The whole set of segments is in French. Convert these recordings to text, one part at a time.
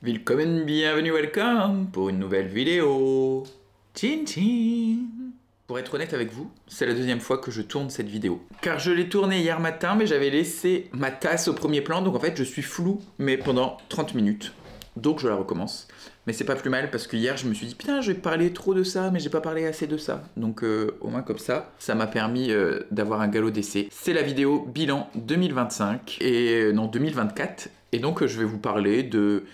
Willkommen, bienvenue, welcome pour une nouvelle vidéo. Tchin tchin. Pour être honnête avec vous, c'est la deuxième fois que je tourne cette vidéo. Car je l'ai tournée hier matin, mais j'avais laissé ma tasse au premier plan, donc en fait je suis flou, mais pendant 30 minutes. Donc je la recommence. Mais c'est pas plus mal parce que hier je me suis dit putain, je vais parler trop de ça, mais j'ai pas parlé assez de ça. Donc au moins comme ça m'a permis d'avoir un galop d'essai. C'est la vidéo bilan 2025 et non 2024. Et donc je vais vous parler de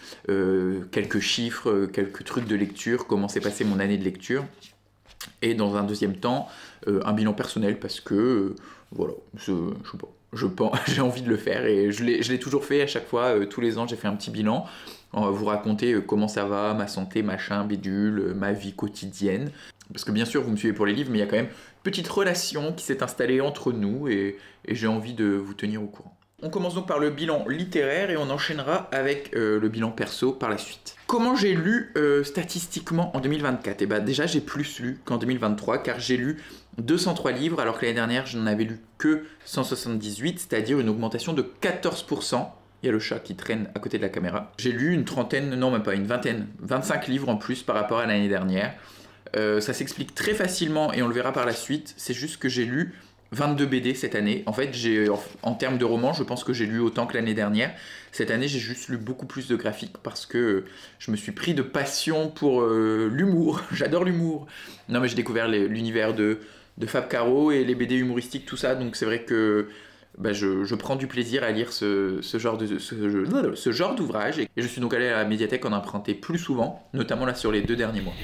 quelques chiffres, quelques trucs de lecture, comment s'est passée mon année de lecture. Et dans un deuxième temps, un bilan personnel parce que voilà, je sais pas, j'ai envie de le faire et je l'ai toujours fait à chaque fois, tous les ans j'ai fait un petit bilan. On va vous raconter comment ça va, ma santé, machin, bidule, ma vie quotidienne. Parce que bien sûr vous me suivez pour les livres, mais il y a quand même une petite relation qui s'est installée entre nous et j'ai envie de vous tenir au courant. On commence donc par le bilan littéraire et on enchaînera avec le bilan perso par la suite. Comment j'ai lu statistiquement en 2024 ? Et bah déjà j'ai plus lu qu'en 2023 car j'ai lu 203 livres alors que l'année dernière je n'en avais lu que 178, c'est-à-dire une augmentation de 14%. Il y a le chat qui traîne à côté de la caméra. J'ai lu une trentaine, non même pas, une vingtaine, 25 livres en plus par rapport à l'année dernière. Ça s'explique très facilement et on le verra par la suite, c'est juste que j'ai lu 22 BD cette année. En fait, en termes de romans, je pense que j'ai lu autant que l'année dernière. Cette année, j'ai juste lu beaucoup plus de graphiques parce que je me suis pris de passion pour l'humour. J'adore l'humour. Non, mais j'ai découvert l'univers de Fab Caro et les BD humoristiques, tout ça. Donc c'est vrai que bah, je prends du plaisir à lire ce genre d'ouvrage. Et je suis donc allé à la médiathèque en emprunter plus souvent, notamment là sur les 2 derniers mois.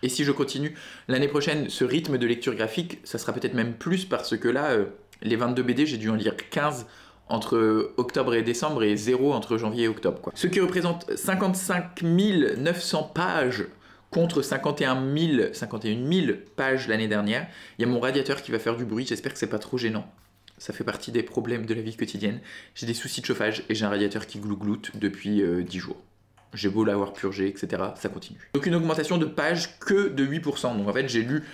Et si je continue l'année prochaine, ce rythme de lecture graphique, ça sera peut-être même plus parce que là, les 22 BD, j'ai dû en lire 15 entre octobre et décembre et 0 entre janvier et octobre, quoi. Ce qui représente 55 900 pages contre 51 000 pages l'année dernière. Il y a mon radiateur qui va faire du bruit, j'espère que c'est pas trop gênant. Ça fait partie des problèmes de la vie quotidienne. J'ai des soucis de chauffage et j'ai un radiateur qui glougloute depuis 10 jours. J'ai beau l'avoir purgé, etc., ça continue. Donc une augmentation de pages que de 8%. Donc en fait, j'ai lu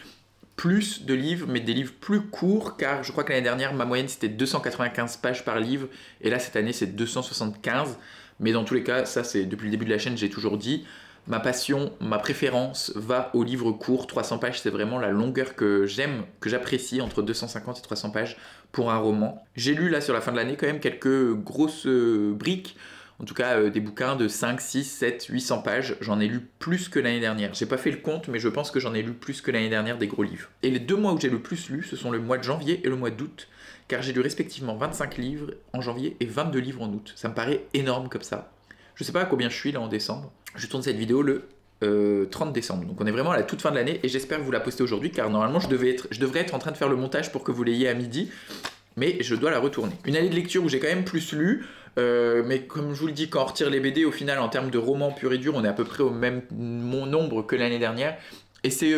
plus de livres, mais des livres plus courts, car je crois que l'année dernière, ma moyenne, c'était 295 pages par livre, et là, cette année, c'est 275. Mais dans tous les cas, ça, c'est depuis le début de la chaîne, j'ai toujours dit, ma passion, ma préférence va aux livres courts. 300 pages, c'est vraiment la longueur que j'aime, que j'apprécie, entre 250 et 300 pages pour un roman. J'ai lu, là, sur la fin de l'année, quand même quelques grosses briques. En tout cas, des bouquins de 5, 6, 7, 800 pages. J'en ai lu plus que l'année dernière. J'ai pas fait le compte, mais je pense que j'en ai lu plus que l'année dernière des gros livres. Et les 2 mois où j'ai le plus lu, ce sont le mois de janvier et le mois d'août, car j'ai lu respectivement 25 livres en janvier et 22 livres en août. Ça me paraît énorme comme ça. Je sais pas à combien je suis là en décembre. Je tourne cette vidéo le 30 décembre. Donc on est vraiment à la toute fin de l'année et j'espère vous la poster aujourd'hui, car normalement je devrais être en train de faire le montage pour que vous l'ayez à midi. Mais je dois la retourner. Une année de lecture où j'ai quand même plus lu, mais comme je vous le dis, quand on retire les BD, au final, en termes de romans pur et dur, on est à peu près au même nombre que l'année dernière. Et c'est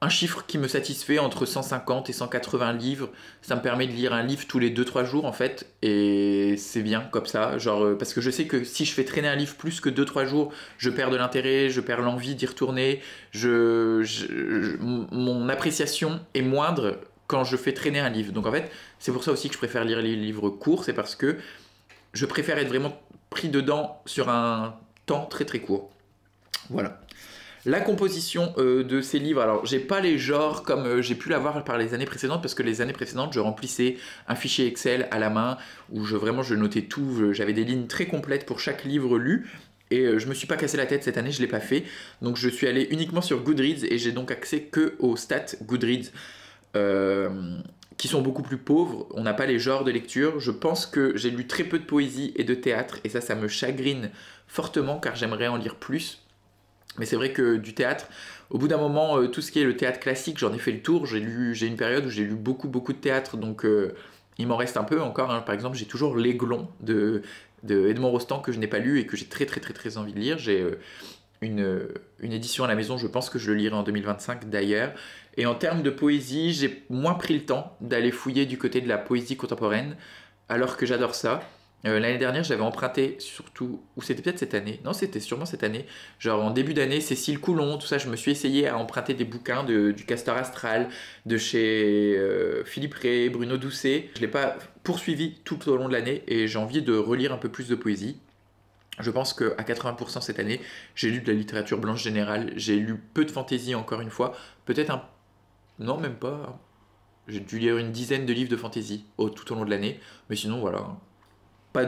un chiffre qui me satisfait, entre 150 et 180 livres. Ça me permet de lire un livre tous les 2-3 jours, en fait, et c'est bien comme ça. Genre, parce que je sais que si je fais traîner un livre plus que 2-3 jours, je perds de l'intérêt, je perds l'envie d'y retourner, mon appréciation est moindre quand je fais traîner un livre. Donc en fait, c'est pour ça aussi que je préfère lire les livres courts, c'est parce que je préfère être vraiment pris dedans sur un temps très très court. Voilà. La composition de ces livres, alors j'ai pas les genres comme j'ai pu l'avoir par les années précédentes, parce que les années précédentes je remplissais un fichier Excel à la main où je notais tout, j'avais des lignes très complètes pour chaque livre lu. Et je me suis pas cassé la tête cette année, je l'ai pas fait. Donc je suis allé uniquement sur Goodreads et j'ai donc accès que aux stats Goodreads. Qui sont beaucoup plus pauvres, on n'a pas les genres de lecture. Je pense que j'ai lu très peu de poésie et de théâtre, et ça me chagrine fortement car j'aimerais en lire plus. Mais c'est vrai que du théâtre, au bout d'un moment, tout ce qui est le théâtre classique, j'en ai fait le tour. J'ai une période où j'ai lu beaucoup de théâtre, donc il m'en reste un peu encore. Hein. Par exemple, j'ai toujours L'Aiglon de Edmond Rostand que je n'ai pas lu et que j'ai très envie de lire. J'ai une édition à la maison, je pense que je le lirai en 2025 d'ailleurs. Et en termes de poésie, j'ai moins pris le temps d'aller fouiller du côté de la poésie contemporaine, alors que j'adore ça. L'année dernière, j'avais emprunté surtout, ou c'était peut-être cette année, non c'était sûrement cette année, genre en début d'année, Cécile Coulon, tout ça, je me suis essayé à emprunter des bouquins du Castor Astral, de chez Philippe Ray, Bruno Doucet. Je ne l'ai pas poursuivi tout au long de l'année et j'ai envie de relire un peu plus de poésie. Je pense qu'à 80% cette année, j'ai lu de la littérature blanche générale, j'ai lu peu de fantaisie encore une fois, peut-être un... Non, même pas. J'ai dû lire une dizaine de livres de fantaisie tout au long de l'année, mais sinon voilà, pas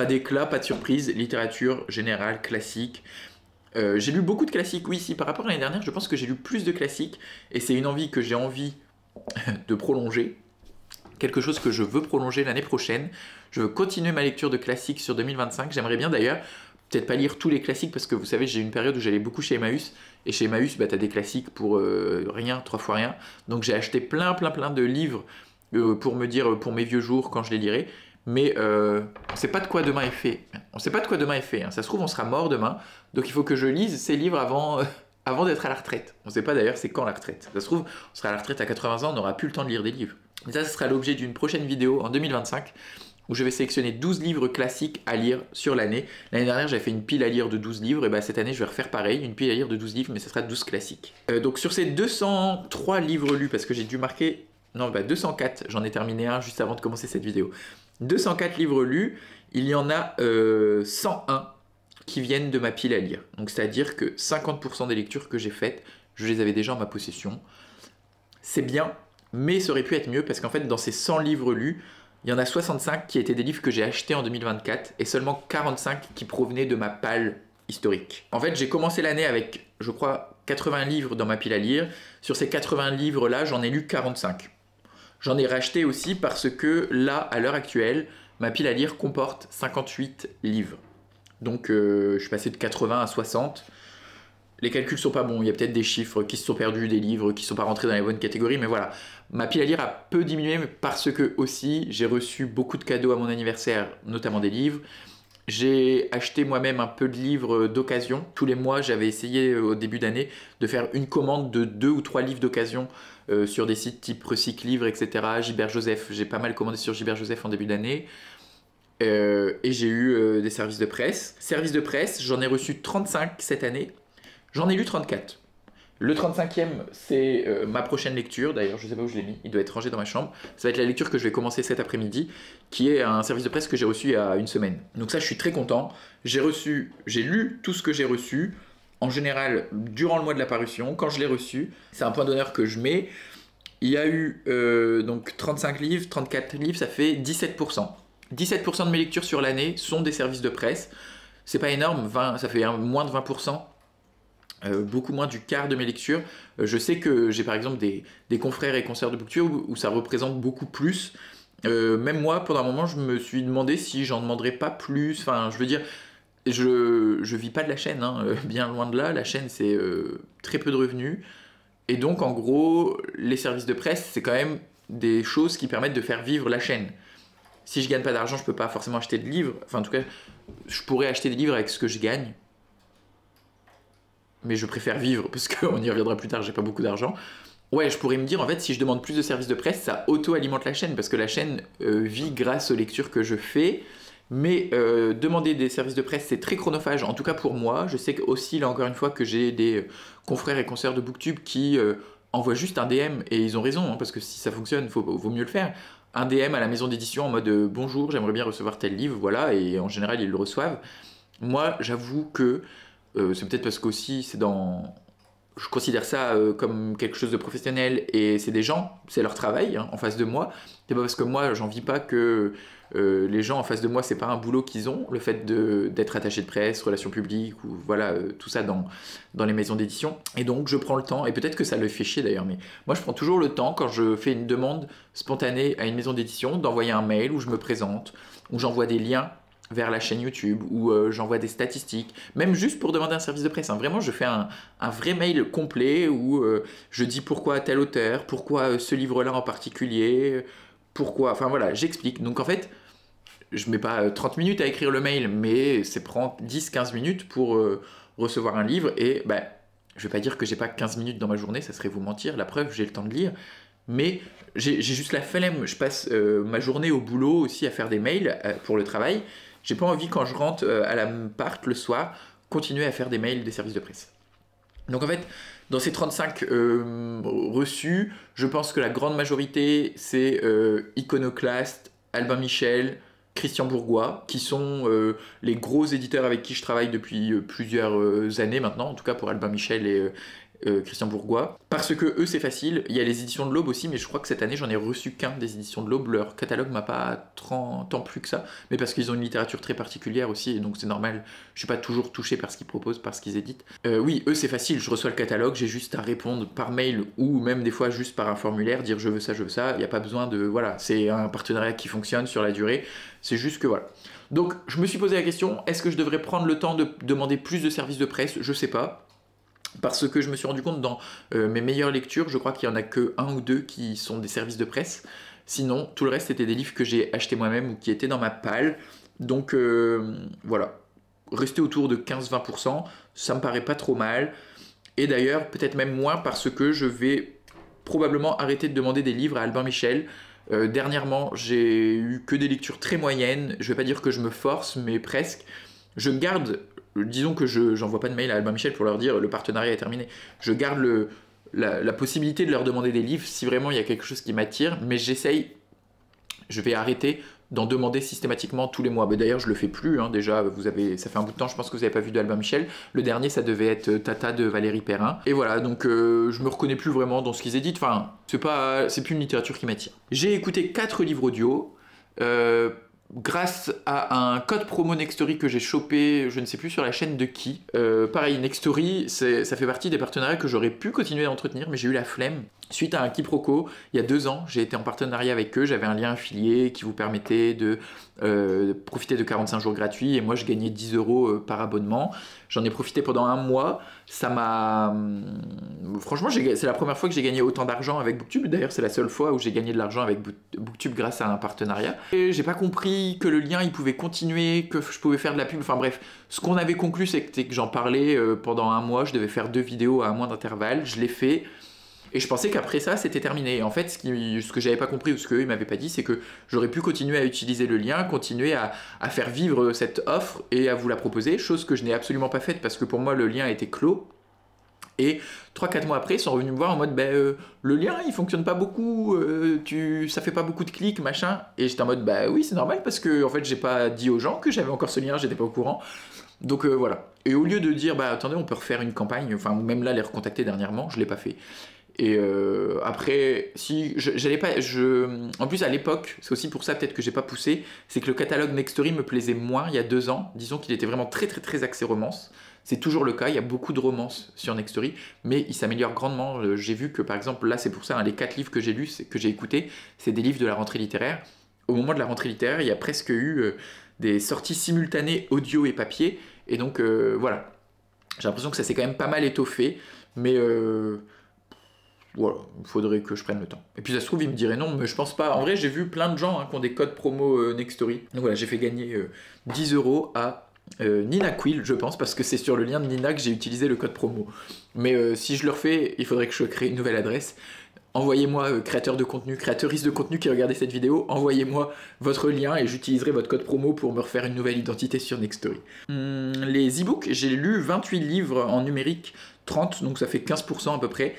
d'éclat, pas de surprise, littérature générale, classique. J'ai lu beaucoup de classiques, oui, si par rapport à l'année dernière, je pense que j'ai lu plus de classiques, et c'est une envie que j'ai envie de prolonger, quelque chose que je veux prolonger l'année prochaine. Je veux continuer ma lecture de classiques sur 2025. J'aimerais bien d'ailleurs, peut-être pas lire tous les classiques, parce que vous savez, j'ai eu une période où j'allais beaucoup chez Emmaüs, et chez Emmaüs, bah, t'as des classiques pour rien, 3 fois rien. Donc j'ai acheté plein de livres pour me dire, pour mes vieux jours, quand je les lirai. Mais on sait pas de quoi demain est fait. On sait pas de quoi demain est fait. Hein. Ça se trouve, on sera mort demain. Donc il faut que je lise ces livres avant d'être à la retraite. On sait pas d'ailleurs c'est quand la retraite. Ça se trouve, on sera à la retraite à 80 ans, on n'aura plus le temps de lire des livres. Mais ça, ce sera l'objet d'une prochaine vidéo en 2025 où je vais sélectionner 12 livres classiques à lire sur l'année. L'année dernière, j'avais fait une pile à lire de 12 livres, et bah, cette année, je vais refaire pareil, une pile à lire de 12 livres, mais ce sera 12 classiques. Donc sur ces 203 livres lus, parce que j'ai dû marquer... Non, bah 204, j'en ai terminé un juste avant de commencer cette vidéo. 204 livres lus, il y en a 101 qui viennent de ma pile à lire. Donc c'est-à-dire que 50% des lectures que j'ai faites, je les avais déjà en ma possession. C'est bien, mais ça aurait pu être mieux, parce qu'en fait, dans ces 100 livres lus, il y en a 65 qui étaient des livres que j'ai achetés en 2024 et seulement 45 qui provenaient de ma palle historique. En fait, j'ai commencé l'année avec, je crois, 80 livres dans ma pile à lire. Sur ces 80 livres-là, j'en ai lu 45. J'en ai racheté aussi parce que là, à l'heure actuelle, ma pile à lire comporte 58 livres. Donc, je suis passé de 80 à 60. Les calculs sont pas bons, il y a peut-être des chiffres qui se sont perdus, des livres qui ne sont pas rentrés dans les bonnes catégories, mais voilà. Ma pile à lire a peu diminué parce que aussi j'ai reçu beaucoup de cadeaux à mon anniversaire, notamment des livres. J'ai acheté moi-même un peu de livres d'occasion. Tous les mois, j'avais essayé au début d'année de faire une commande de 2 ou 3 livres d'occasion sur des sites type Recycle Livre, etc. Gilbert Joseph, j'ai pas mal commandé sur Gilbert Joseph en début d'année. Et j'ai eu des services de presse. Services de presse, j'en ai reçu 35 cette année. J'en ai lu 34. Le 35e, c'est ma prochaine lecture. D'ailleurs, je ne sais pas où je l'ai mis. Il doit être rangé dans ma chambre. Ça va être la lecture que je vais commencer cet après-midi, qui est un service de presse que j'ai reçu il y a une semaine. Donc ça, je suis très content. J'ai lu tout ce que j'ai reçu. En général, durant le mois de la parution, quand je l'ai reçu, c'est un point d'honneur que je mets. Il y a eu donc 35 livres, 34 livres, ça fait 17%. 17% de mes lectures sur l'année sont des services de presse. C'est pas énorme, ça fait moins de 20%. Beaucoup moins du quart de mes lectures. Je sais que j'ai par exemple des confrères et consoeurs de booktube où ça représente beaucoup plus. Même moi, pendant un moment, je me suis demandé si j'en demanderais pas plus. Enfin, je veux dire, je vis pas de la chaîne, hein, bien loin de là. La chaîne, c'est très peu de revenus. Et donc, en gros, les services de presse, c'est quand même des choses qui permettent de faire vivre la chaîne. Si je gagne pas d'argent, je peux pas forcément acheter de livres. Enfin, en tout cas, je pourrais acheter des livres avec ce que je gagne. Mais je préfère vivre, parce qu'on y reviendra plus tard, j'ai pas beaucoup d'argent. Ouais, je pourrais me dire, en fait, si je demande plus de services de presse, ça auto-alimente la chaîne, parce que la chaîne vit grâce aux lectures que je fais. Mais demander des services de presse, c'est très chronophage, en tout cas pour moi. Je sais aussi, là encore une fois, que j'ai des confrères et consoeurs de booktube qui envoient juste un DM, et ils ont raison, hein, parce que si ça fonctionne, vaut mieux le faire. Un DM à la maison d'édition en mode bonjour, j'aimerais bien recevoir tel livre, voilà, et en général, ils le reçoivent. Moi, j'avoue que c'est peut-être parce qu'aussi c'est dans... Je considère ça comme quelque chose de professionnel et c'est des gens, c'est leur travail hein, en face de moi. C'est pas parce que moi j'en vis pas que les gens en face de moi c'est pas un boulot qu'ils ont, le fait d'être attaché de presse, relations publiques ou voilà tout ça dans les maisons d'édition. Et donc je prends le temps et peut-être que ça le fait chier d'ailleurs, mais moi je prends toujours le temps quand je fais une demande spontanée à une maison d'édition d'envoyer un mail où je me présente, où j'envoie des liens vers la chaîne YouTube, où j'envoie des statistiques, même juste pour demander un service de presse. Hein. Vraiment, je fais un vrai mail complet où je dis pourquoi tel auteur, pourquoi ce livre-là en particulier, pourquoi... Enfin voilà, j'explique. Donc en fait, je mets pas 30 minutes à écrire le mail, mais c'est prendre 10-15 minutes pour recevoir un livre. Et bah, je vais pas dire que j'ai pas 15 minutes dans ma journée, ça serait vous mentir. La preuve, j'ai le temps de lire. Mais j'ai juste la flemme. Je passe ma journée au boulot aussi à faire des mails pour le travail. J'ai pas envie, quand je rentre à l'appart le soir, continuer à faire des mails des services de presse. Donc en fait, dans ces 35 reçus, je pense que la grande majorité, c'est Iconoclast, Albin Michel, Christian Bourgois, qui sont les gros éditeurs avec qui je travaille depuis plusieurs années maintenant, en tout cas pour Albin Michel et Christian Bourgois. Parce que eux, c'est facile. Il y a les éditions de l'Aube aussi, mais je crois que cette année, j'en ai reçu qu'un des éditions de l'Aube. Leur catalogue m'a pas tant plu que ça, mais parce qu'ils ont une littérature très particulière aussi, et donc c'est normal. Je suis pas toujours touché par ce qu'ils proposent, par ce qu'ils éditent. Oui, eux, c'est facile. Je reçois le catalogue, j'ai juste à répondre par mail ou même des fois juste par un formulaire, dire je veux ça, je veux ça. Il n'y a pas besoin de... Voilà, c'est un partenariat qui fonctionne sur la durée. C'est juste que voilà. Donc, je me suis posé la question, est-ce que je devrais prendre le temps de demander plus de services de presse? Je sais pas. Parce que je me suis rendu compte dans mes meilleures lectures, je crois qu'il n'y en a que 1 ou 2 qui sont des services de presse. Sinon, tout le reste, c'était des livres que j'ai achetés moi-même ou qui étaient dans ma palle. Donc voilà, rester autour de 15-20%, ça me paraît pas trop mal. Et d'ailleurs, peut-être même moins parce que je vais probablement arrêter de demander des livres à Albin Michel. Dernièrement, j'ai eu que des lectures très moyennes. Je vais pas dire que je me force, mais presque. Je garde... Disons que je n'envoie pas de mail à Albin Michel pour leur dire le partenariat est terminé. Je garde la possibilité de leur demander des livres si vraiment il y a quelque chose qui m'attire, mais j'essaye, je vais arrêter d'en demander systématiquement tous les mois. D'ailleurs, je le fais plus, hein, déjà, ça fait un bout de temps, je pense que vous n'avez pas vu d'Albin Michel. Le dernier, ça devait être Tata de Valérie Perrin. Et voilà, donc je me reconnais plus vraiment dans ce qu'ils éditent. Enfin, c'est plus une littérature qui m'attire. J'ai écouté 4 livres audio. Grâce à un code promo Nextory que j'ai chopé, je ne sais plus sur la chaîne de qui. Pareil, Nextory, ça fait partie des partenariats que j'aurais pu continuer à entretenir, mais j'ai eu la flemme. Suite à un quiproquo, il y a 2 ans, j'ai été en partenariat avec eux, j'avais un lien affilié qui vous permettait de profiter de 45 jours gratuits, et moi je gagnais 10 € par abonnement. J'en ai profité pendant 1 mois, ça m'a... Franchement, c'est la première fois que j'ai gagné autant d'argent avec Booktube, d'ailleurs c'est la seule fois où j'ai gagné de l'argent avec Booktube grâce à un partenariat. Et j'ai pas compris que le lien il pouvait continuer, que je pouvais faire de la pub, enfin bref, ce qu'on avait conclu c'était que j'en parlais pendant 1 mois, je devais faire 2 vidéos à 1 mois d'intervalle, je l'ai fait. Et je pensais qu'après ça, c'était terminé. Et en fait, ce que j'avais pas compris ou ce qu'eux ils m'avaient pas dit, c'est que j'aurais pu continuer à utiliser le lien, continuer à faire vivre cette offre et à vous la proposer, chose que je n'ai absolument pas faite parce que pour moi, le lien était clos. Et 3-4 mois après, ils sont revenus me voir en mode le lien il fonctionne pas beaucoup, ça fait pas beaucoup de clics, machin. Et j'étais en mode oui, c'est normal parce que en fait, j'ai pas dit aux gens que j'avais encore ce lien, j'étais pas au courant. Donc voilà. Et au lieu de dire attendez, on peut refaire une campagne, enfin même là les recontacter dernièrement, je l'ai pas fait. Et après, si j'allais pas, en plus à l'époque, c'est aussi pour ça peut-être que j'ai pas poussé, c'est que le catalogue Nextory me plaisait moins il y a 2 ans. Disons qu'il était vraiment très axé romance. C'est toujours le cas, il y a beaucoup de romances sur Nextory, mais il s'améliore grandement. J'ai vu que par exemple, là c'est pour ça, les 4 livres que j'ai lus, que j'ai écoutés, c'est des livres de la rentrée littéraire. Au moment de la rentrée littéraire, il y a presque eu des sorties simultanées audio et papier, et donc voilà. J'ai l'impression que ça s'est quand même pas mal étoffé, mais voilà, il faudrait que je prenne le temps. Et puis ça se trouve, il me dirait non, mais je pense pas. En vrai, j'ai vu plein de gens qui ont des codes promo Nextory. Donc voilà, j'ai fait gagner 10 € à Nina Quill, je pense, parce que c'est sur le lien de Nina que j'ai utilisé le code promo. Mais si je le refais, il faudrait que je crée une nouvelle adresse. Envoyez-moi, créateur de contenu, créatrice de contenu qui regardez cette vidéo, envoyez-moi votre lien et j'utiliserai votre code promo pour me refaire une nouvelle identité sur Nextory. Les e-books, j'ai lu 28 livres en numérique, 30, donc ça fait 15% à peu près.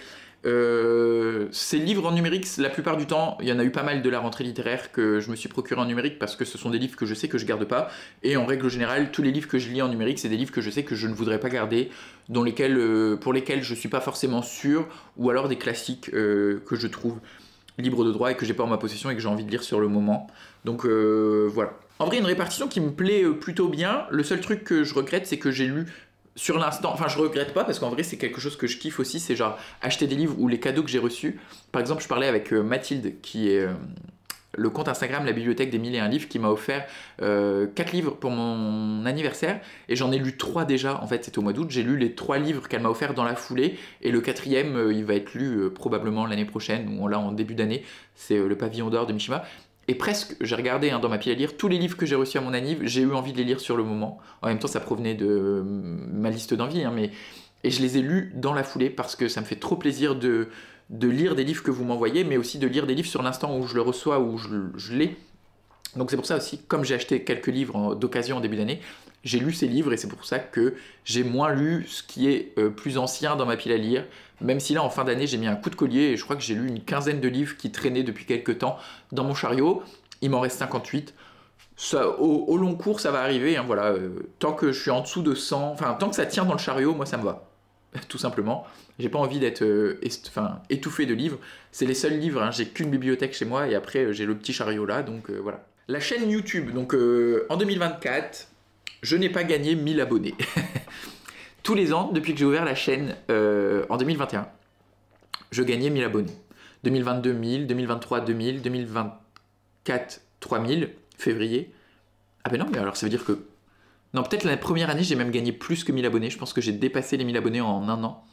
Ces livres en numérique, la plupart du temps, il y en a eu pas mal de la rentrée littéraire que je me suis procuré en numérique parce que ce sont des livres que je sais que je garde pas. Et en règle générale, tous les livres que je lis en numérique, c'est des livres que je sais que je ne voudrais pas garder, pour lesquels je suis pas forcément sûr, ou alors des classiques que je trouve libres de droit et que j'ai pas en ma possession et que j'ai envie de lire sur le moment. Donc voilà. En vrai, une répartition qui me plaît plutôt bien. Le seul truc que je regrette, c'est que j'ai lu sur l'instant, enfin je regrette pas parce qu'en vrai c'est quelque chose que je kiffe aussi, c'est genre acheter des livres ou les cadeaux que j'ai reçus. Par exemple, je parlais avec Mathilde qui est le compte Instagram La Bibliothèque des 1001 livres qui m'a offert 4 livres pour mon anniversaire et j'en ai lu 3 déjà, en fait c'était au mois d'août, j'ai lu les 3 livres qu'elle m'a offert dans la foulée et le 4e il va être lu probablement l'année prochaine ou là en début d'année, c'est Le Pavillon d'or de Mishima. Et presque, j'ai regardé dans ma pile à lire, tous les livres que j'ai reçus à mon anniv, j'ai eu envie de les lire sur le moment. En même temps, ça provenait de ma liste d'envie, et je les ai lus dans la foulée parce que ça me fait trop plaisir de lire des livres que vous m'envoyez, mais aussi de lire des livres sur l'instant où je le reçois, où je l'ai. Donc c'est pour ça aussi, comme j'ai acheté quelques livres d'occasion en début d'année, j'ai lu ces livres et c'est pour ça que j'ai moins lu ce qui est plus ancien dans ma pile à lire. Même si là, en fin d'année, j'ai mis un coup de collier et je crois que j'ai lu une 15aine de livres qui traînaient depuis quelques temps dans mon chariot. Il m'en reste 58. Ça, au long cours, ça va arriver, hein, voilà. Tant que je suis en dessous de 100, enfin, tant que ça tient dans le chariot, moi, ça me va. Tout simplement. J'ai pas envie d'être étouffé de livres. C'est les seuls livres, hein. J'ai qu'une bibliothèque chez moi et après, j'ai le petit chariot là, donc voilà. La chaîne YouTube, donc en 2024, je n'ai pas gagné 1000 abonnés. Tous les ans, depuis que j'ai ouvert la chaîne en 2021, je gagnais 1000 abonnés. 2022, 1000, 2023, 2000, 2024, 3000, février. Ah ben non, mais alors ça veut dire que... Non, peut-être la première année, j'ai même gagné plus que 1000 abonnés. Je pense que j'ai dépassé les 1000 abonnés en un an.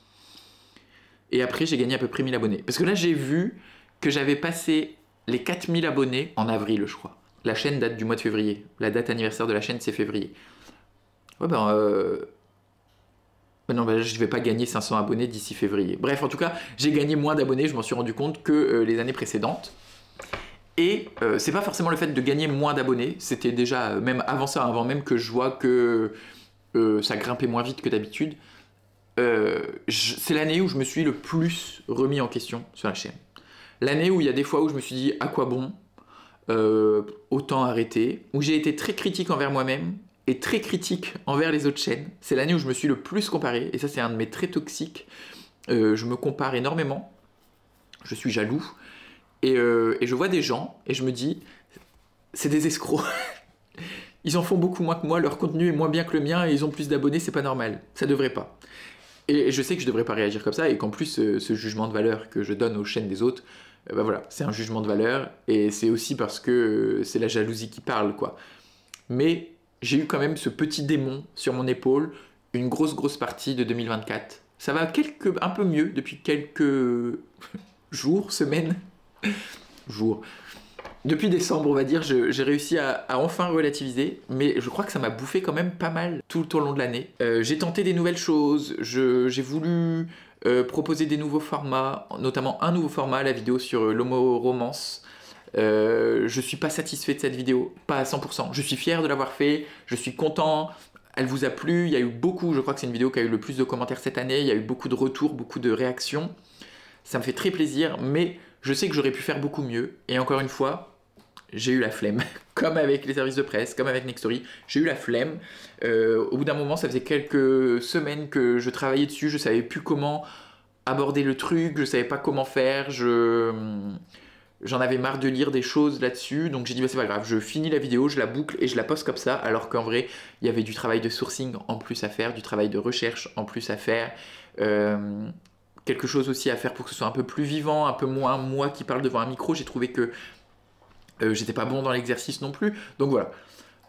Et après, j'ai gagné à peu près 1000 abonnés. Parce que là, j'ai vu que j'avais passé les 4000 abonnés en avril, je crois. La chaîne date du mois de février. La date anniversaire de la chaîne, c'est février. Ouais, non, je vais pas gagner 500 abonnés d'ici février. Bref, en tout cas, j'ai gagné moins d'abonnés, je m'en suis rendu compte, que les années précédentes. Et c'est pas forcément le fait de gagner moins d'abonnés, c'était déjà, même avant ça, avant même que je vois que ça grimpait moins vite que d'habitude. C'est l'année où je me suis le plus remis en question sur la chaîne. L'année où il y a des fois où je me suis dit à quoi bon, autant arrêter, où j'ai été très critique envers moi-même et très critique envers les autres chaînes. C'est l'année où je me suis le plus comparé, et ça c'est un de mes traits toxiques. Je me compare énormément, je suis jaloux, et je vois des gens et je me dis, c'est des escrocs. Ils en font beaucoup moins que moi, leur contenu est moins bien que le mien et ils ont plus d'abonnés, c'est pas normal, ça devrait pas. Et je sais que je devrais pas réagir comme ça et qu'en plus ce jugement de valeur que je donne aux chaînes des autres, bah voilà, c'est un jugement de valeur et c'est aussi parce que c'est la jalousie qui parle, quoi. Mais j'ai eu quand même ce petit démon sur mon épaule une grosse partie de 2024. Ça va un peu mieux depuis quelques jours, semaines, jours. Depuis décembre, on va dire, j'ai réussi à enfin relativiser, mais je crois que ça m'a bouffé quand même pas mal tout au long de l'année. J'ai tenté des nouvelles choses, j'ai voulu proposer des nouveaux formats, notamment un nouveau format, la vidéo sur l'homo-romance. Je suis pas satisfait de cette vidéo, pas à 100%. Je suis fier de l'avoir fait, je suis content, elle vous a plu, il y a eu beaucoup, je crois que c'est une vidéo qui a eu le plus de commentaires cette année, il y a eu beaucoup de retours, beaucoup de réactions. Ça me fait très plaisir, mais je sais que j'aurais pu faire beaucoup mieux, et encore une fois, j'ai eu la flemme, comme avec les services de presse, comme avec Nextory, j'ai eu la flemme. Au bout d'un moment, ça faisait quelques semaines que je travaillais dessus, je savais plus comment aborder le truc, je savais pas comment faire, j'en avais marre de lire des choses là-dessus, donc j'ai dit bah, c'est pas grave, je finis la vidéo, je la boucle et je la poste comme ça, alors qu'en vrai, il y avait du travail de sourcing en plus à faire, du travail de recherche en plus à faire, quelque chose aussi à faire pour que ce soit un peu plus vivant, un peu moins moi qui parle devant un micro. J'ai trouvé que j'étais pas bon dans l'exercice non plus, donc voilà.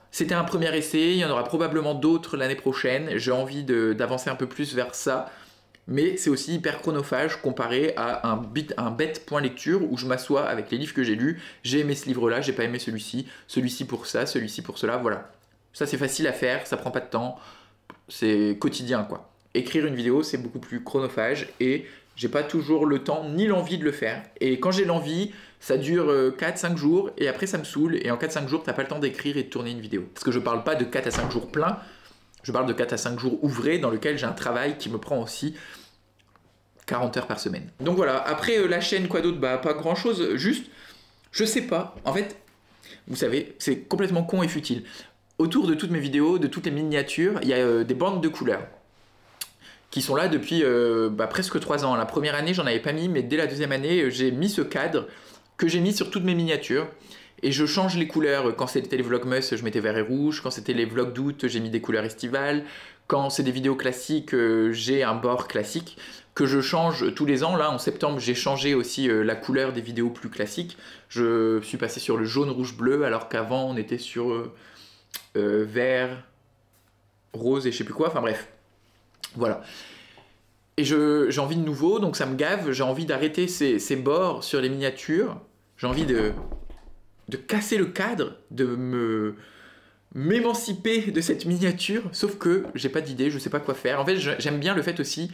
C'était un premier essai, il y en aura probablement d'autres l'année prochaine, j'ai envie d'avancer un peu plus vers ça, mais c'est aussi hyper chronophage comparé à un bête point lecture où je m'assois avec les livres que j'ai lus, j'ai aimé ce livre-là, j'ai pas aimé celui-ci pour ça, celui-ci pour cela, voilà. Ça c'est facile à faire, ça prend pas de temps, c'est quotidien quoi. Écrire une vidéo c'est beaucoup plus chronophage et j'ai pas toujours le temps ni l'envie de le faire. Et quand j'ai l'envie, ça dure 4-5 jours et après ça me saoule et en 4-5 jours t'as pas le temps d'écrire et de tourner une vidéo. Parce que je parle pas de 4 à 5 jours pleins, je parle de 4 à 5 jours ouvrés dans lequel j'ai un travail qui me prend aussi 40 heures par semaine. Donc voilà, après la chaîne, quoi d'autre? Bah pas grand chose, juste, je sais pas, en fait, vous savez, c'est complètement con et futile. Autour de toutes mes vidéos, de toutes les miniatures, il y a des bandes de couleurs qui sont là depuis presque 3 ans. La première année, j'en avais pas mis, mais dès la deuxième année, j'ai mis ce cadre que j'ai mis sur toutes mes miniatures. Et je change les couleurs. Quand c'était les vlogmas, je mettais vert et rouge. Quand c'était les vlogs d'août, j'ai mis des couleurs estivales. Quand c'est des vidéos classiques, j'ai un bord classique que je change tous les ans. Là, en septembre, j'ai changé aussi la couleur des vidéos plus classiques. Je suis passé sur le jaune, rouge, bleu, alors qu'avant, on était sur vert, rose et je sais plus quoi. Enfin bref, voilà. Et j'ai envie de nouveau, donc ça me gave. J'ai envie d'arrêter ces bords sur les miniatures. J'ai envie de casser le cadre, de m'émanciper de cette miniature, sauf que j'ai pas d'idée, je sais pas quoi faire. En fait, j'aime bien le fait aussi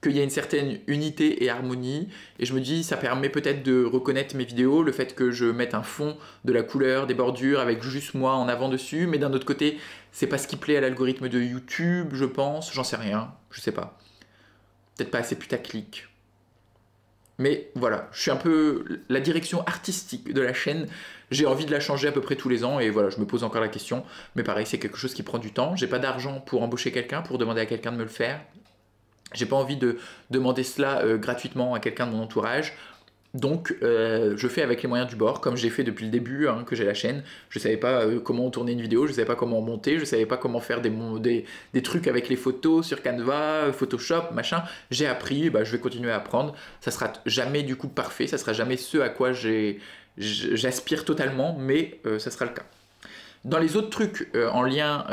qu'il y a une certaine unité et harmonie, et je me dis, ça permet peut-être de reconnaître mes vidéos, le fait que je mette un fond, de la couleur, des bordures, avec juste moi en avant dessus, mais d'un autre côté, c'est pas ce qui plaît à l'algorithme de YouTube, je pense, j'en sais rien, je sais pas. Peut-être pas assez putaclic. Mais voilà, je suis un peu la direction artistique de la chaîne. J'ai envie de la changer à peu près tous les ans et voilà, je me pose encore la question. Mais pareil, c'est quelque chose qui prend du temps. J'ai pas d'argent pour embaucher quelqu'un, pour demander à quelqu'un de me le faire. J'ai pas envie de demander cela gratuitement à quelqu'un de mon entourage. Donc je fais avec les moyens du bord, comme j'ai fait depuis le début hein, que j'ai la chaîne. Je savais pas comment tourner une vidéo, je savais pas comment monter, je savais pas comment faire des trucs avec les photos sur Canva, Photoshop, machin. J'ai appris, bah, je vais continuer à apprendre. Ça sera jamais du coup parfait, ça sera jamais ce à quoi j'aspire totalement, mais ça sera le cas. Dans les autres trucs en lien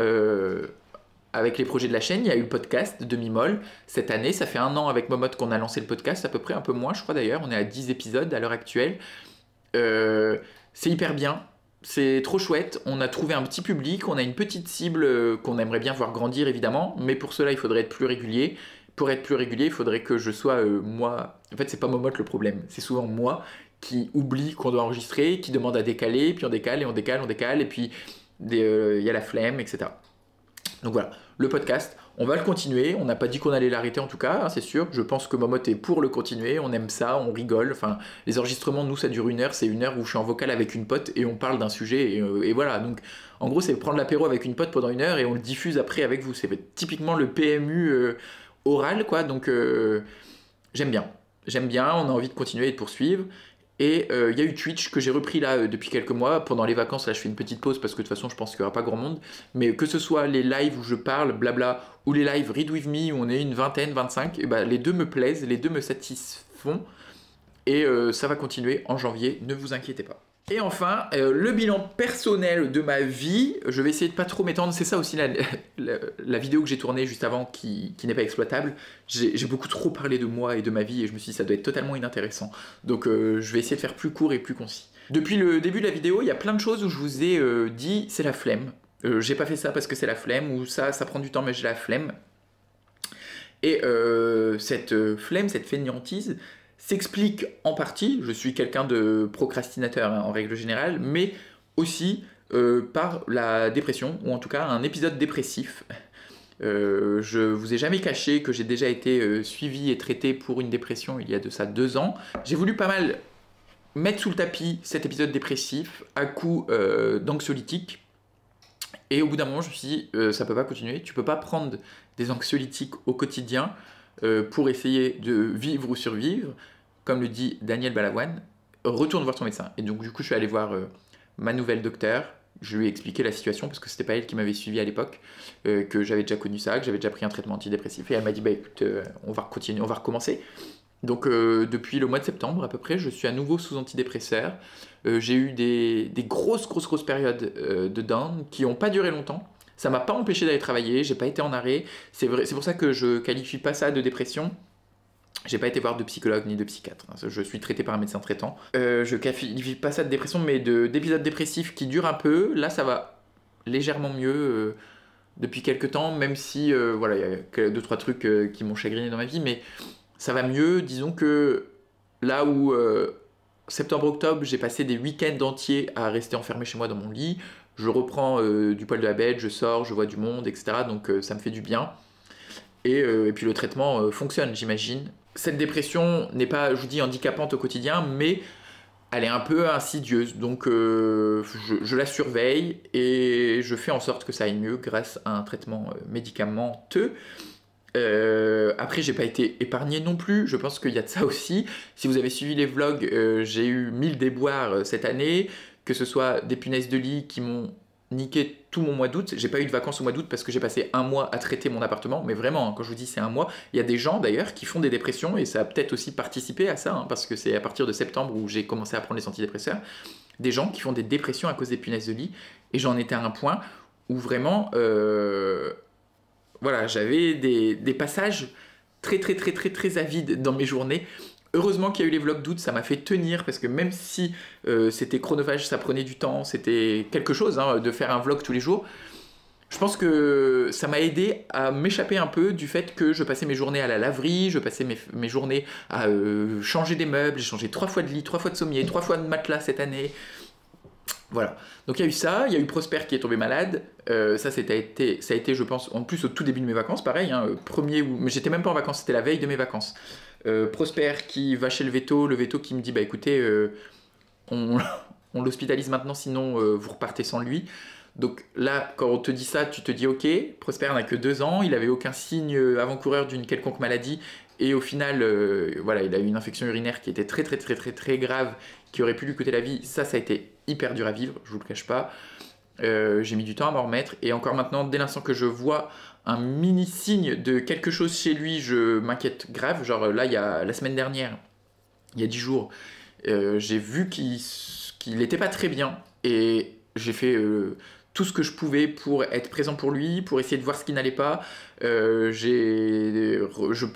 avec les projets de la chaîne, il y a eu le podcast de Mimol. Cette année, ça fait 1 an avec Momod qu'on a lancé le podcast, à peu près, un peu moins je crois d'ailleurs, on est à 10 épisodes à l'heure actuelle. C'est hyper bien, c'est trop chouette, on a trouvé un petit public, on a une petite cible qu'on aimerait bien voir grandir évidemment, mais pour cela il faudrait être plus régulier. Pour être plus régulier, il faudrait que je sois moi... En fait, c'est pas Momod le problème, c'est souvent moi qui oublie qu'on doit enregistrer, qui demande à décaler, puis on décale et on décale, et puis il y a la flemme, etc. Donc voilà, le podcast, on va le continuer, on n'a pas dit qu'on allait l'arrêter en tout cas, hein, c'est sûr, je pense que Momot est pour le continuer, on aime ça, on rigole, enfin les enregistrements, nous ça dure 1 heure, c'est 1 heure où je suis en vocal avec une pote et on parle d'un sujet et voilà, donc en gros c'est prendre l'apéro avec une pote pendant 1 heure et on le diffuse après avec vous, c'est typiquement le PMU oral quoi, donc j'aime bien, on a envie de continuer et de poursuivre. Et il y a eu Twitch que j'ai repris là depuis quelques mois. Pendant les vacances, là je fais une petite pause parce que de toute façon je pense qu'il n'y aura pas grand monde. Mais que ce soit les lives où je parle, blabla, ou les lives Read With Me où on est une vingtaine, 25, et bah, les deux me plaisent, les deux me satisfont. Et ça va continuer en janvier, ne vous inquiétez pas. Et enfin, le bilan personnel de ma vie, je vais essayer de pas trop m'étendre, c'est ça aussi la vidéo que j'ai tournée juste avant qui n'est pas exploitable. J'ai beaucoup trop parlé de moi et de ma vie et je me suis dit ça doit être totalement inintéressant. Donc je vais essayer de faire plus court et plus concis. Depuis le début de la vidéo, il y a plein de choses où je vous ai dit c'est la flemme. J'ai pas fait ça parce que c'est la flemme, ou ça prend du temps mais j'ai la flemme. Et cette flemme, cette fainéantise, s'explique en partie, je suis quelqu'un de procrastinateur hein, en règle générale, mais aussi par la dépression, ou en tout cas un épisode dépressif. Je vous ai jamais caché que j'ai déjà été suivi et traité pour une dépression il y a de ça 2 ans. J'ai voulu pas mal mettre sous le tapis cet épisode dépressif à coup d'anxiolytiques. Et au bout d'un moment, je me suis dit, ça peut pas continuer, tu peux pas prendre des anxiolytiques au quotidien pour essayer de vivre ou survivre, comme le dit Daniel Balavoine, retourne voir ton médecin. Et donc du coup, je suis allé voir ma nouvelle docteure, je lui ai expliqué la situation, parce que c'était pas elle qui m'avait suivi à l'époque, que j'avais déjà connu ça, que j'avais déjà pris un traitement antidépressif, et elle m'a dit, bah écoute, on va continuer, on va recommencer. Donc depuis le mois de septembre à peu près, je suis à nouveau sous antidépresseur. J'ai eu des grosses périodes de down qui n'ont pas duré longtemps. Ça m'a pas empêché d'aller travailler, j'ai pas été en arrêt. C'est pour ça que je qualifie pas ça de dépression. J'ai pas été voir de psychologue ni de psychiatre. Je suis traité par un médecin traitant. Je qualifie pas ça de dépression, mais d'épisodes dépressifs qui durent un peu. Là, ça va légèrement mieux depuis quelques temps, même si voilà, il y a 2-3 trucs qui m'ont chagriné dans ma vie, mais ça va mieux. Disons que là où septembre-octobre, j'ai passé des week-ends entiers à rester enfermé chez moi dans mon lit. Je reprends du poil de la bête, je sors, je vois du monde, etc. Donc ça me fait du bien. Et puis le traitement fonctionne, j'imagine. Cette dépression n'est pas, je vous dis, handicapante au quotidien, mais elle est un peu insidieuse. Donc je la surveille et je fais en sorte que ça aille mieux grâce à un traitement médicamenteux. Après, j'ai pas été épargné non plus, je pense qu'il y a de ça aussi. Si vous avez suivi les vlogs, j'ai eu 1000 déboires cette année, que ce soit des punaises de lit qui m'ont niqué tout mon mois d'août. J'ai pas eu de vacances au mois d'août parce que j'ai passé 1 mois à traiter mon appartement, mais vraiment, hein, quand je vous dis c'est 1 mois, il y a des gens d'ailleurs qui font des dépressions et ça a peut-être aussi participé à ça, hein, parce que c'est à partir de septembre où j'ai commencé à prendre les antidépresseurs, des gens qui font des dépressions à cause des punaises de lit, et j'en étais à un point où vraiment... voilà, j'avais des passages très avides dans mes journées. Heureusement qu'il y a eu les vlogs d'août, ça m'a fait tenir, parce que même si c'était chronophage, ça prenait du temps, c'était quelque chose hein, de faire un vlog tous les jours, je pense que ça m'a aidé à m'échapper un peu du fait que je passais mes journées à la laverie, je passais mes journées à changer des meubles, j'ai changé 3 fois de lit, 3 fois de sommier, 3 fois de matelas cette année. Voilà, donc il y a eu ça, il y a eu Prosper qui est tombé malade, ça a été je pense, en plus au tout début de mes vacances, pareil, hein, mais j'étais même pas en vacances, c'était la veille de mes vacances. Prosper qui va chez le veto qui me dit bah écoutez, on, on l'hospitalise maintenant, sinon vous repartez sans lui. Donc là, quand on te dit ça, tu te dis ok, Prosper n'a que 2 ans, il avait aucun signe avant-coureur d'une quelconque maladie, et au final, voilà, il a eu une infection urinaire qui était très grave, qui aurait pu lui coûter la vie. Ça a été hyper dur à vivre, je vous le cache pas. J'ai mis du temps à m'en remettre, et encore maintenant, dès l'instant que je vois un mini signe de quelque chose chez lui, je m'inquiète grave. Genre là, la semaine dernière, il y a 10 jours, j'ai vu qu'il n'était pas très bien, et j'ai fait tout ce que je pouvais pour être présent pour lui, pour essayer de voir ce qui n'allait pas. Je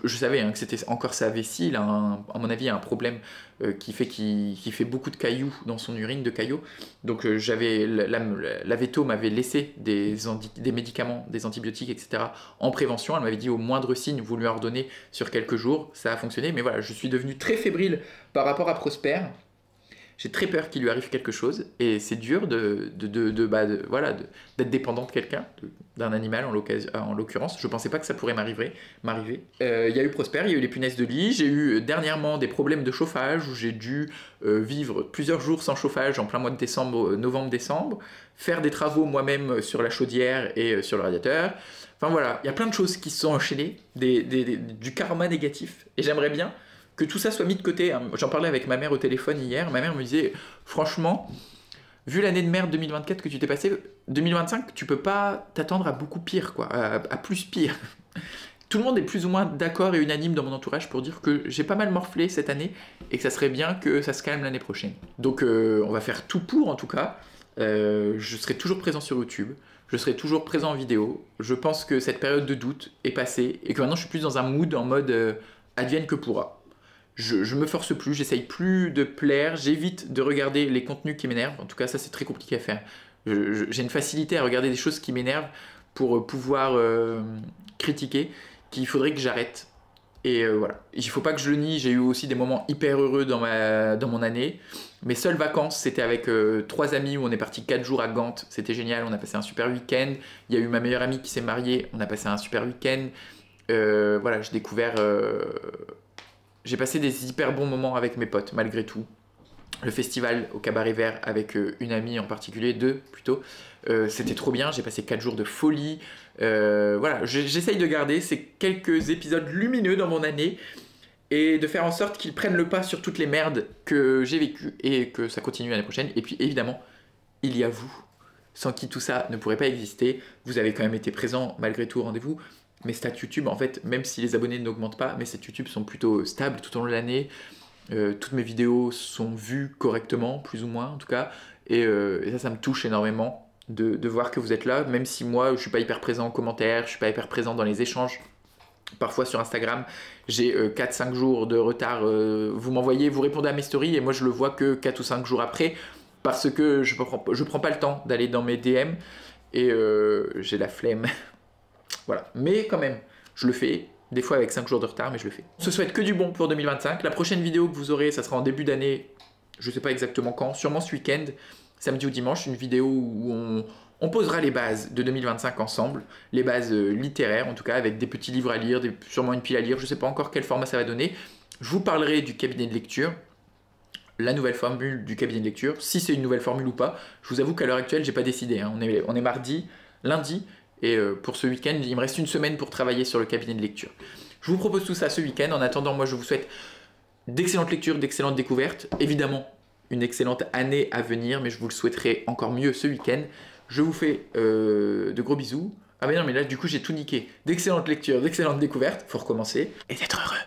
savais que c'était encore sa vessie. Il a à mon avis un problème qui fait beaucoup de cailloux dans son urine, de caillots. Donc la veto m'avait laissé des médicaments, des antibiotiques, etc. en prévention. Elle m'avait dit au moindre signe, vous lui en redonnez sur quelques jours. Ça a fonctionné, mais voilà, je suis devenu très fébrile par rapport à Prosper. J'ai très peur qu'il lui arrive quelque chose, et c'est dur voilà, d'être dépendant de quelqu'un, d'un animal en l'occurrence. Je pensais pas que ça pourrait m'arriver. Il y a eu Prosper, il y a eu les punaises de lit, j'ai eu dernièrement des problèmes de chauffage, où j'ai dû vivre plusieurs jours sans chauffage en plein mois de décembre, novembre-décembre, faire des travaux moi-même sur la chaudière et sur le radiateur. Enfin voilà, il y a plein de choses qui se sont enchaînées, du karma négatif, et j'aimerais bien que tout ça soit mis de côté. J'en parlais avec ma mère au téléphone hier. Ma mère me disait, franchement, vu l'année de merde 2024 que tu t'es passé, 2025, tu peux pas t'attendre à beaucoup pire, quoi, à plus pire. Tout le monde est plus ou moins d'accord et unanime dans mon entourage pour dire que j'ai pas mal morflé cette année et que ça serait bien que ça se calme l'année prochaine. Donc on va faire tout pour, en tout cas. Je serai toujours présent sur YouTube. Je serai toujours présent en vidéo. Je pense que cette période de doute est passée et que maintenant je suis plus dans un mood en mode advienne que pourra. Je me force plus, j'essaye plus de plaire, j'évite de regarder les contenus qui m'énervent. En tout cas, ça c'est très compliqué à faire. J'ai une facilité à regarder des choses qui m'énervent pour pouvoir critiquer, qu'il faudrait que j'arrête. Et voilà. Il ne faut pas que je le nie, j'ai eu aussi des moments hyper heureux dans mon année. Mes seules vacances, c'était avec 3 amis où on est parti 4 jours à Gand. C'était génial, on a passé un super week-end. Il y a eu ma meilleure amie qui s'est mariée, on a passé un super week-end. Voilà, j'ai découvert... J'ai passé des hyper bons moments avec mes potes, malgré tout. Le festival au Cabaret Vert avec une amie en particulier, 2 plutôt. C'était trop bien, j'ai passé 4 jours de folie. Voilà, j'essaye de garder ces quelques épisodes lumineux dans mon année et de faire en sorte qu'ils prennent le pas sur toutes les merdes que j'ai vécues et que ça continue l'année prochaine. Et puis évidemment, il y a vous, sans qui tout ça ne pourrait pas exister. Vous avez quand même été présents malgré tout au rendez-vous. Mes stats YouTube, en fait, même si les abonnés n'augmentent pas, mes stats YouTube sont plutôt stables tout au long de l'année. Toutes mes vidéos sont vues correctement, plus ou moins en tout cas. Et ça me touche énormément de voir que vous êtes là, même si moi, je ne suis pas hyper présent en commentaire, je ne suis pas hyper présent dans les échanges. Parfois sur Instagram, j'ai 4-5 jours de retard. Vous m'envoyez, vous répondez à mes stories et moi, je le vois que 4 ou 5 jours après parce que je prends pas le temps d'aller dans mes DM et j'ai la flemme. Voilà, mais quand même, je le fais, des fois avec 5 jours de retard, mais je le fais. On se souhaite que du bon pour 2025. La prochaine vidéo que vous aurez, ça sera en début d'année, je sais pas exactement quand, sûrement ce week-end, samedi ou dimanche, une vidéo où on posera les bases de 2025 ensemble, les bases littéraires en tout cas, avec des petits livres à lire, sûrement une pile à lire, je sais pas encore quel format ça va donner. Je vous parlerai du cabinet de lecture, la nouvelle formule du cabinet de lecture, si c'est une nouvelle formule ou pas. Je vous avoue qu'à l'heure actuelle, j'ai pas décidé, hein. On est mardi, lundi, et pour ce week-end, il me reste une semaine pour travailler sur le cabinet de lecture. Je vous propose tout ça ce week-end. En attendant, moi, je vous souhaite d'excellentes lectures, d'excellentes découvertes. Évidemment, une excellente année à venir, mais je vous le souhaiterai encore mieux ce week-end. Je vous fais de gros bisous. Ah mais non, mais là, du coup, j'ai tout niqué. D'excellentes lectures, d'excellentes découvertes. Faut recommencer. Et d'être heureux.